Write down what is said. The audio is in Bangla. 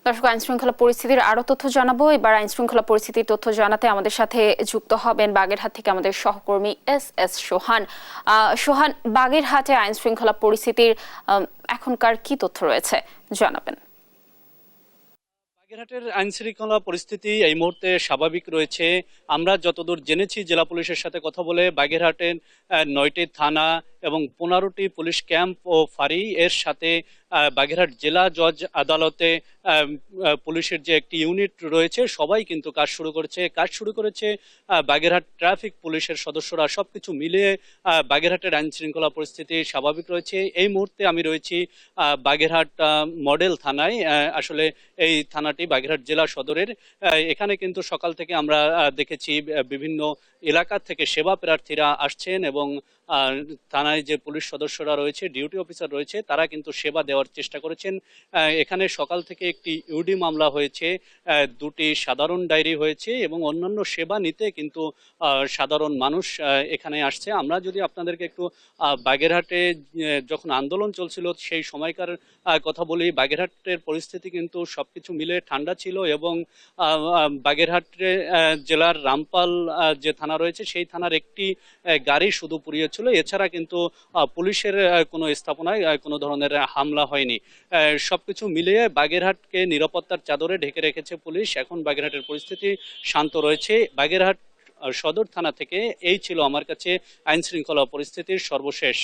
দর্শক, আইন শৃঙ্খলা পরিস্থিতির আরো তথ্য জানাবো। এবার আইন শৃঙ্খলা পরিস্থিতির তথ্য জানাতে আমাদের সাথে যুক্ত হবেন বাগেরহাট থেকে আমাদের সহকর্মী এস সোহান। সোহান, বাগেরহাটে আইন শৃঙ্খলা পরিস্থিতির এখনকার কি তথ্য রয়েছে জানাবেন। বাগেরহাটের আইন শৃঙ্খলা পরিস্থিতি এই মুহূর্তে স্বাভাবিক রয়েছে। আমরা যতদূর জেনেছি জেলা পুলিশের সাথে কথা বলে, বাগেরহাটের 9টি থানা এবং 15টি পুলিশ ক্যাম্প ও ফাঁড়ি এর সাথে বাগেরহাট জেলা জজ আদালতে পুলিশের যে একটি ইউনিট রয়েছে সবাই কিন্তু কাজ শুরু করেছে বাগেরহাট ট্রাফিক পুলিশের সদস্যরা। সবকিছু মিলিয়ে বাগেরহাটের আইন শৃঙ্খলা পরিস্থিতি স্বাভাবিক রয়েছে। এই মুহূর্তে আমি রয়েছি বাগেরহাট মডেল থানায়। আসলে এই থানাটি বাগেরহাট জেলা সদরের। এখানে কিন্তু সকাল থেকে আমরা দেখেছি বিভিন্ন এলাকা থেকে সেবা প্রার্থীরা আসছেন এবং থানায় যে পুলিশ সদস্যরা রয়েছে, ডিউটি অফিসার রয়েছে, তারা কিন্তু সেবা দেওয়ার চেষ্টা করেছেন। এখানে সকাল থেকে একটি ইউডি মামলা হয়েছে, দুটি সাধারণ ডায়েরি হয়েছে এবং অন্যান্য সেবা নিতে কিন্তু সাধারণ মানুষ এখানে আসছে। আমরা যদি আপনাদেরকে একটু বাগেরহাটে যখন আন্দোলন চলছিল সেই সময়কার কথা বলি, বাগেরহাটের পরিস্থিতি কিন্তু সবকিছু মিলে ঠান্ডা ছিল এবং বাগেরহাটে জেলার রামপাল যে থানা রয়েছে সেই থানার একটি গাড়ি শুধু পুড়িয়েছিল। এছাড়া কিন্তু পুলিশের কোনো স্থাপনায় কোনো ধরনের হামলা হয়নি। সবকিছু মিলিয়ে বাগেরহাটকে নিরাপত্তার চাদরে ঢেকে রেখেছে পুলিশ। এখন বাগেরহাটের পরিস্থিতি শান্ত রয়েছে। বাগেরহাট সদর থানা থেকে এই ছিল আমার কাছে আইন শৃঙ্খলা পরিস্থিতির সর্বশেষ